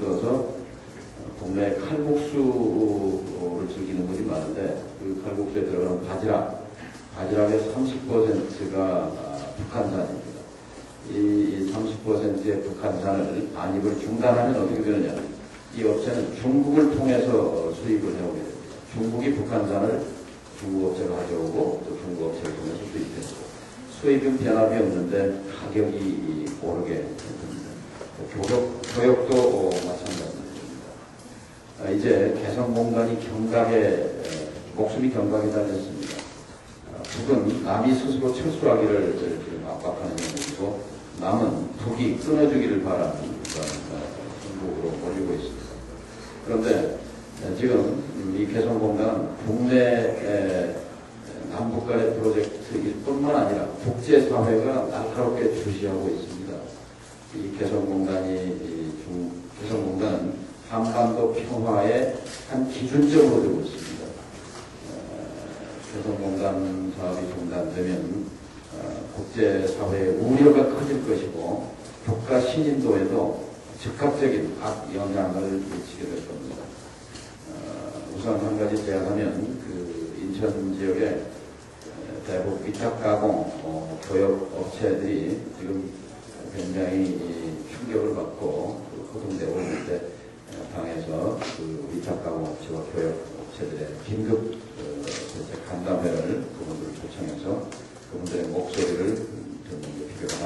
있어서 국내 칼국수를 즐기는 분이 많은데 그 칼국수에 들어가는 바지락의 30%가 북한산입니다. 이 30%의 북한산을 반입을 중단하면 어떻게 되느냐. 이 업체는 중국을 통해서 수입을 해오게 됩니다. 중국이 북한산을 중국 업체가 가져오고 또 중국 업체를 통해서 수입해서 수입은 변함이 없는데 가격이 오르게 됩니다. 교역도 마찬가지입니다. 이제 개성공단이 목숨이 경각에 달렸습니다. 북은 남이 스스로 철수하기를 지금 압박하는 형국이고 남은 북이 끊어주기를 바라는 형국으로 몰리고 있습니다. 그런데 지금 이 개성공단은 국내 남북 간의 프로젝트일 뿐만 아니라 국제사회가 날카롭게 주시하고 있습니다. 이 개성공단은 한반도 평화의 한 기준점으로 되고 있습니다. 개성공단 사업이 중단되면 국제사회의 우려가 커질 것이고 국가 신인도에도 즉각적인 악영향을 미치게 될 겁니다. 우선 한 가지 제안하면 그 인천 지역에 대북 위탁가공 교역업체들이 지금 굉장히 충격을 받고 호동되고 있을 때 당에서 그 위탁가공업체와 교역업체들의 긴급 대책 간담회를 그분들을 초청해서 그분들의 목소리를 듣는 게 필요하다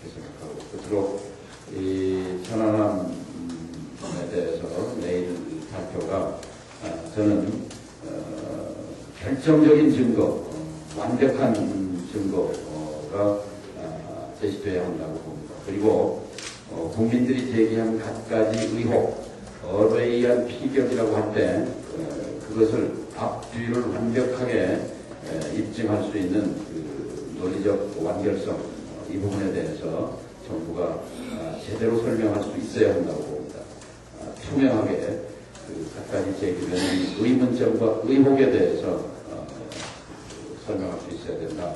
이렇게 생각하고 끝으로 이 천안함에 대해서 내일 발표가 저는 결정적인 증거, 완벽한 증거가 제시돼야 한다고 봅니다. 그리고 국민들이 제기한 갖가지 의혹, 어뢰이한 피격이라고 할 때 그것을 앞뒤를 완벽하게 입증할 수 있는 그 논리적 완결성 이 부분에 대해서 정부가 제대로 설명할 수 있어야 한다고 봅니다. 투명하게 그 갖가지 제기되는 의문점과 의혹에 대해서 설명할 수 있어야 된다.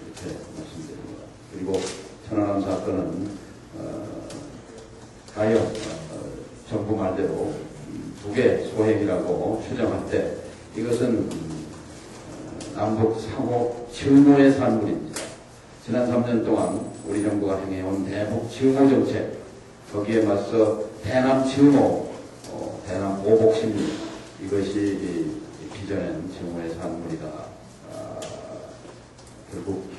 이렇게 말씀드립니다. 그리고 천안함 사건은 과연 정부 말대로 북의 소행이라고 추정할 때 이것은 남북 상호 증오의 산물입니다. 지난 3년 동안 우리 정부가 행해온 대북 증오 정책, 거기에 맞서 대남 증오, 대남 오복 심리, 이것이 빚어낸 증오의 산물이다. 결국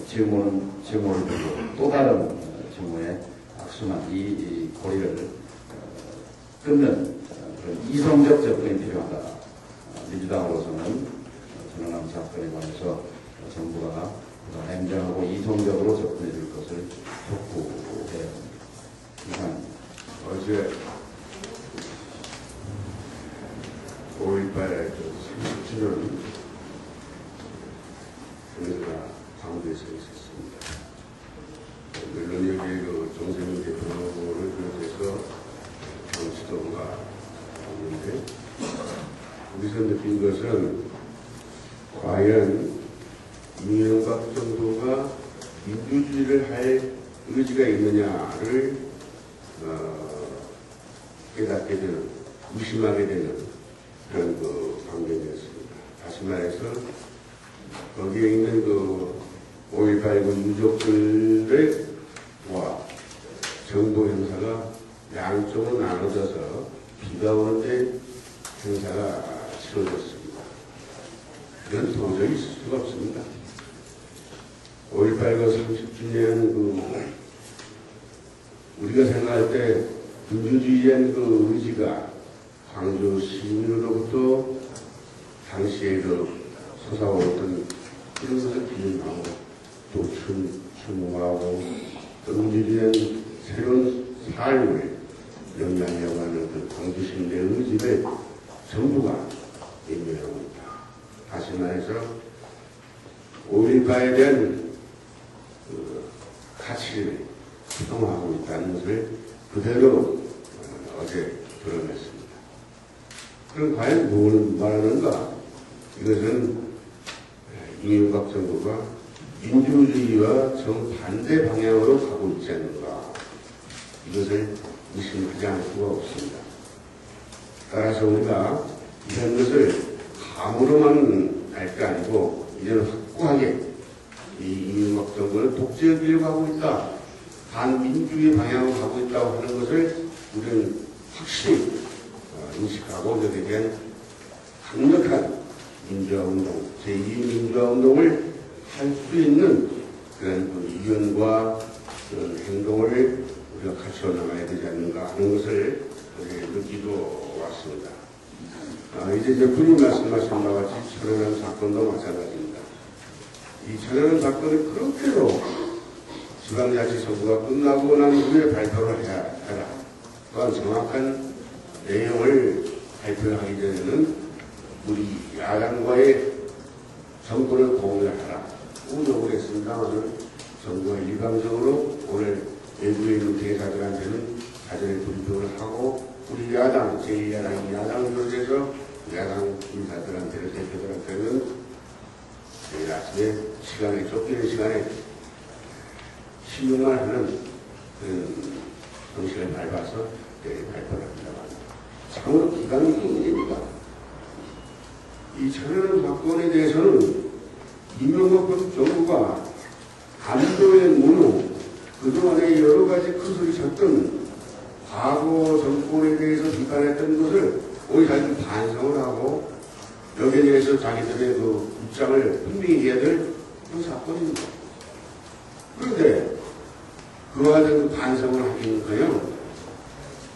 증오를 두고 또 다른 증오의 악순환, 이 고리를 끊는 그런 이성적 접근이 필요하다. 민주당으로서는 천안함 사건에 관해서 정부가 냉정하고 이성적으로 접근해 줄 것을 촉구해야 합니다. 이상. 어제 5.18 30주년 우리가 광주에서 있었습니다. 물론 여기 그 정세균 대표를 비롯해서 정치도가 있는데 우리서 느낀 것은 과연 이명박 정부가 민주주의를 할 의지가 있느냐를 깨닫게 되는, 의심하게 되는 그런 그 광경이었습니다. 다시 말해서 거기에 있는 그 5.18 유족들의 와 정부 행사가 양쪽으로 나눠져서 비가 오는데 행사가 치러졌습니다. 이건 도저히 있을 수가 없습니다. 5.18 30주년 우리가 생각할 때 민주주의에 대한 그 의지가 광주 시민으로부터 당시에 솟아오르던 이런 것을 기념하고 또 추모하고 또 민주주의에 대한 새로운 삶을 영향하려고 하는 그 광주 시민의 의지를 정부가 인정하고 있다. 다시 말해서 5.18에 대한 가치를 수동하고 있다는 것을 그대로 어제 드러냈습니다. 그럼 과연 뭘 말하는가? 이것은 이명박 정부가 민주주의와 정반대 방향으로 가고 있지 않는가. 이것을 의심하지 않을 수가 없습니다. 따라서 우리가 이런 것을 감으로만 알 게 아니고 이제는 확고하게 이 이명박 정부는 독재의 길을 가고 있다, 반민주의 방향으로 가고 있다고 하는 것을 우리는 확실히 인식하고 여기에 대한 강력한 민주화운동, 제2민주화운동을 할 수 있는 그런 위원과 그런 행동을 우리가 갖춰 나가야 되지 않는가 하는 것을 느끼고 왔습니다. 이제 분이 말씀하신 바와 같이 천연함 사건도 마찬가지입니다. 이 천연함 사건은 그렇게도 지방자치선거가 끝나고 난 후에 발표를 해야 하라. 또한 정확한 내용을 발표하기 전에는 우리 야당과의 정권을 공유하라. 요구를 했습니다만 정부가 일방적으로 오늘 외부에 있는 대사들한테는 사전에 분표를 하고 우리 야당, 제2야당이 야당을 비롯해서 야당 인사들한테는 대표들한테는 내일 아침에 시간에 쫓기는 시간에 신용을 하는 그런 정신을 밟아서 내일 발표를 합니다만 참으로 기가 막힌 문제입니다. 이 천연함 사건에 대해서는 이명박 정부가 안보의 문호, 그동안에 여러 가지 큰소리 쳤던 과거 정권에 대해서 비판했던 것을 오히려 자기들 반성을 하고 여기에 대해서 자기들의 그 입장을 분명히 해야 될 그런 사건입니다. 그런데 그와 같은 반성을 하기는커녕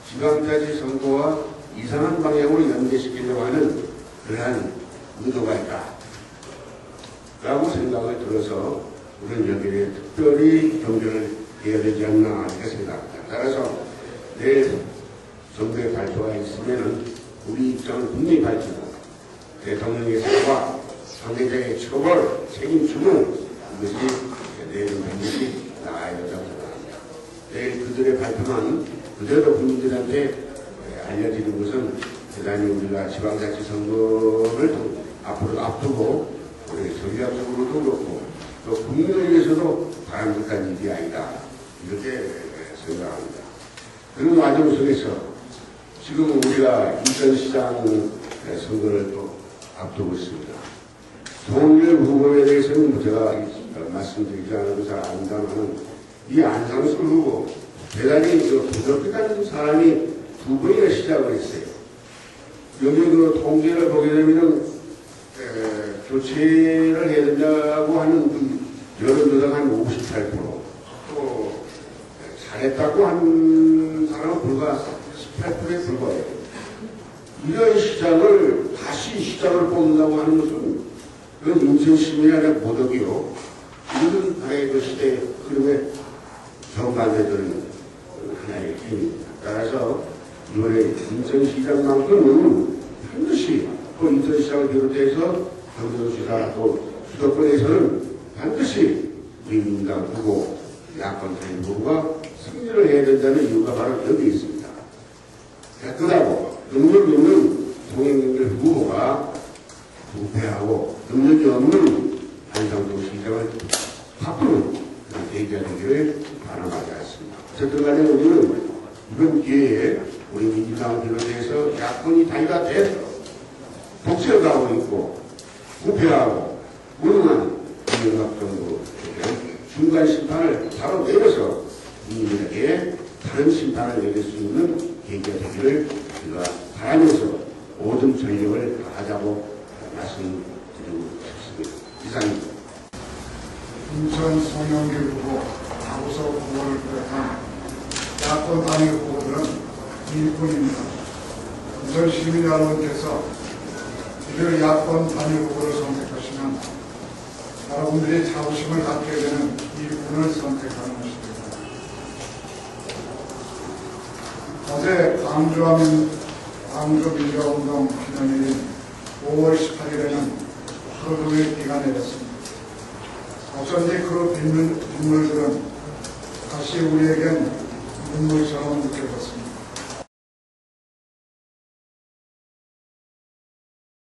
지방자치 선거와 이상한 방향으로 연계시키려고 하는 그러한 의도가 있다 라고 생각을 들어서 우리는 여기에 특별히 경쟁을 해야 되지 않나 이렇게 생각합니다. 따라서 내일 정부의 발표가 있으면은 우리 입장을 분명히 밝히고 대통령의 사과, 관계자의 처벌, 책임 주문 이것이 내일은 반드시 나가야 된다고 생각합니다. 내일 그들의 발표만 그대로 국민들한테 알려지는 것은 대단히 우리가 지방자치 선거를 앞으로 앞두고 우리 전략적으로도 그렇고 또 국민을 위해서도 바람직한 일이 아니다 이렇게 생각합니다. 그런 과정 속에서 지금 우리가 인천시장 선거를 또 앞두고 있습니다. 송영길 후보에 대해서는 제가 말씀드리지 않아도 잘 안다면 이 안상수 후보 대단히 부적격한 사람이 두 번이나 시작을 했어요. 여기 그 통계를 보게 되면은 교체를 해야 된다고 하는 그 여론조사가 한 58%, 또 잘했다고 하는 사람은 불과 18%에 불과해요. 이런 시장을 다시 시장을 뽑는다고 하는 것은 그건 인천시민이 아니라 모독이요. 이것은 하나의 그 시대의 흐름에 정반대되는 하나의 힘입니다. 따라서 이번에 인천시장만큼은 반드시 또 인천시장을 비롯해서 경기도지사 또 수도권에서는 반드시 우리 민주당 후보, 야권 단일 후보가 승리를 해야 된다는 이유가 바로 여기 있습니다. 깨끗하고 능력이 있는 송영길 후보가 부패하고 능력이 없는 안상수 시장을 바꾸는 그런 계기가 되기를 바람하지 않습니다. 어쨌든 간에 우리는 이번 기회에 우리 민주당을 비롯해서 야권이 단일화 돼서 독재를 가고 있고 부패하고 무능한 이명박 정부에 대한 중간 심판을 바로 내려서 국민에게 다른 심판을 내릴 수 있는 계기가 되기를 우리가 바라면서 모든 전력을 다하자고 말씀드리고 싶습니다. 이상입니다. 인천 송영길 후보, 박우석 후보를 비롯한 야권 단일 후보들은 일꾼입니다. 인천 시민 여러분께서 이들 야권 단일 후보를 선택하시면 여러분들이 자부심을 갖게 되는 일꾼을 선택하는 것입니다. 어제 광주 민주화운동 기념일인 5월 18일에는 하루 종일 비가 내렸습니다. 어쩐지 그 빗물들은 다시 우리에겐 눈물처럼 느껴졌습니다.